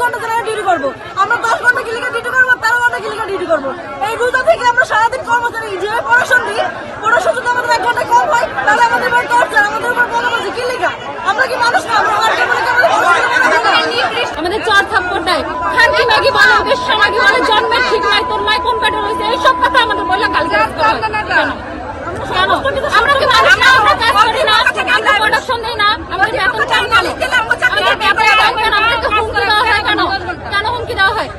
ঘন্টা ধরে ডিউটি করবো, আমরা 10 ঘন্টা কি লিখে ডিউটি করবো, 13 ঘন্টা কি লিখে ডিউটি করবো। এই রোজা থেকে আমরা সারাদিন কর্মচারী যে পড়াশোনা দিই, পড়াশোনা যদি আমাদের 1 ঘন্টা কম হয় তাহলে আমাদের উপর টর্চার, আমাদের উপর বলবো কি লিখা, আমরা কি মানুষ না? আমাদের চর থাপ্পড় দেয়, খানকি ম্যাগি বলে, বেশ্যা ম্যাগি বলে, জন্মের ঠিক নাই, তোর মায় কোন পেটে রয়েছে, এইসব কথা আমাদের বললে কালকে কেন? আমরা কি মানুষ না? আমরা কাজ করি না, আমরা প্রোডাকশন দিই না, আমাদের বেতন চান কেন? আমাদের বেতন দাও কেন? আমাদেরকে হুমকি দেওয়া হয় কেন? কেন হুমকি দেওয়া হয়?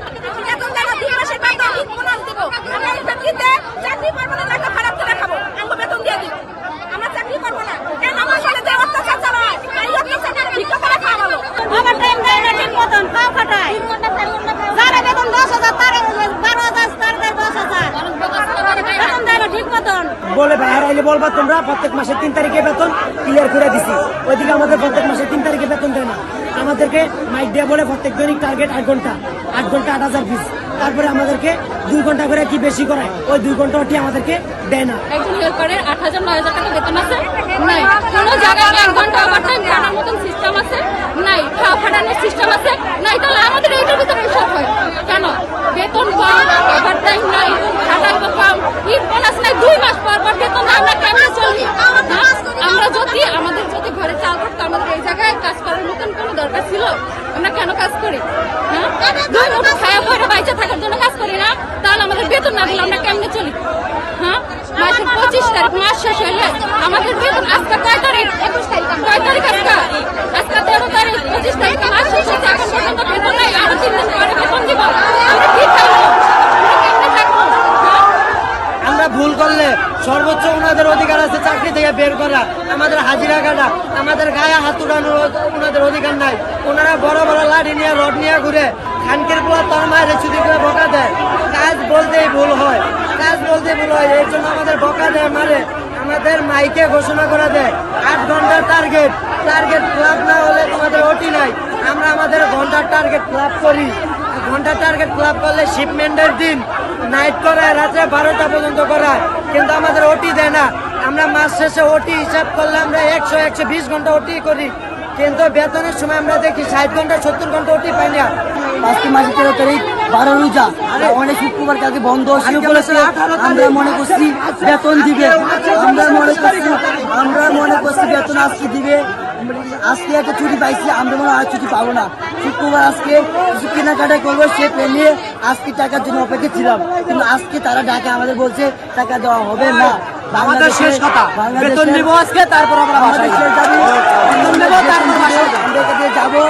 বলে বাইরে আইলে বলবা তোমরা প্রত্যেক মাসে 3 তারিখে বেতন ক্লিয়ার করে দিছি। ওইদিকে আমাদের প্রত্যেক মাসে 3 তারিখে বেতন দেয় না, আমাদেরকে মাইক দিয়ে বলে প্রত্যেক দৈনিক টার্গেট 8 ঘন্টা 8,000 পিস। তারপরে আমাদেরকে 2 ঘন্টা করে কি বেশি করায়, ওই 2 ঘন্টা ওটি আমাদেরকে দেয় না। একজন হেল্পারের 8,000 9,000 টাকা বেতন আছে নাই, কোনো জায়গায় 1 ঘন্টা ওভারটাইম করার মতন সিস্টেম আছে নাই, খাওয়া ফাটানোর সিস্টেম আছে নাই, তাহলে আমাদের এইটার ভিতরে এসব হয় কেন? বেতন কম, ওভারটাইম নাই, খাটাইব কম, ঈদ বোনাস নাই, 2 মাস পর পর বেতন না, আমরা কেমনে চলি? আমরা যদি আমাদের যদি ঘরে চাল করতো, আমাদের এই জায়গায় কাজ করার মতন কোনো দরকার ছিল? আমরা কেন কাজ করি? হ্যাঁ, 2 মুঠো খায়া পরে বাইচে থাকার জন্য কাজ করি না, তাহলে আমাদের বেতন না দিলে আমরা কেমনে চলি? হ্যাঁ, মাসের 25 তারিখ মাস শেষ হলে আমাদের বেতন আজকে কয় তারিখ? 21 তারিখ, আজকে 13 তারিখ, 25 তারিখ মাস শেষ হচ্ছে, এখন পর্যন্ত বেতন নাই, আরো 3 দিন পরে বেতন দিব। আমরা কি খাবো? আমরা কেমনে থাকবো? আমরা ভুল করলে সর্বোচ্চ ওনাদের অধিকার আছে চাকরি থেকে বের করা, আমাদের হাজিরা কাটা, আমাদের গায়ে হাত উঠানোর ওনাদের অধিকার নাই। ওনারা বড় বড় লাঠি নিয়ে রড নিয়ে ঘুরে খানকের পোলা তোর মায়ের চুরি করে বকা দেয়। কাজ বলতেই ভুল হয়, কাজ বলতে ভুল হয়, এর জন্য আমাদের বকা দেয়, মারে। আমাদের মাইকে ঘোষণা করে দেয় 8 ঘন্টার টার্গেট ক্লাব না হলে তোমাদের ওটি নাই। আমরা আমাদের ঘন্টার টার্গেট ক্লাব করি, ঘন্টার টার্গেট ক্লাব করলে শিপমেন্টের দিন নাইট করায়, রাত্রে 12টা পর্যন্ত করায়, কিন্তু আমাদের ওটি দেয় না। আমরা মাস শেষে ওটি হিসাব করলে আমরা 100-120 ঘন্টা ওটি করি, কিন্তু বেতনের সময় আমরা দেখি 60 ঘন্টা 70 ঘন্টা ওটি পাই না। আজকে মাসের 13 তারিখ 12 রোজা, অনেক শুক্রবার কালকে বন্ধ, আমরা মনে করছি বেতন দিবে, আমরা মনে করছি বেতন আজকে দিবে। আজকে একটা ছুটি পাইছি, আমরা মনে হয় আর ছুটি পাবো না। শুক্রবার আজকে কিছু কেনাকাটা করবো, সে পেলে আজকে টাকার জন্য অপেক্ষা ছিলাম, কিন্তু আজকে তারা ডাকে আমাদের বলছে টাকা দেওয়া হবে না। আমাদের শেষ কথা, বেতন নিব আজকে, তারপর আমরা বাসায় যাবো।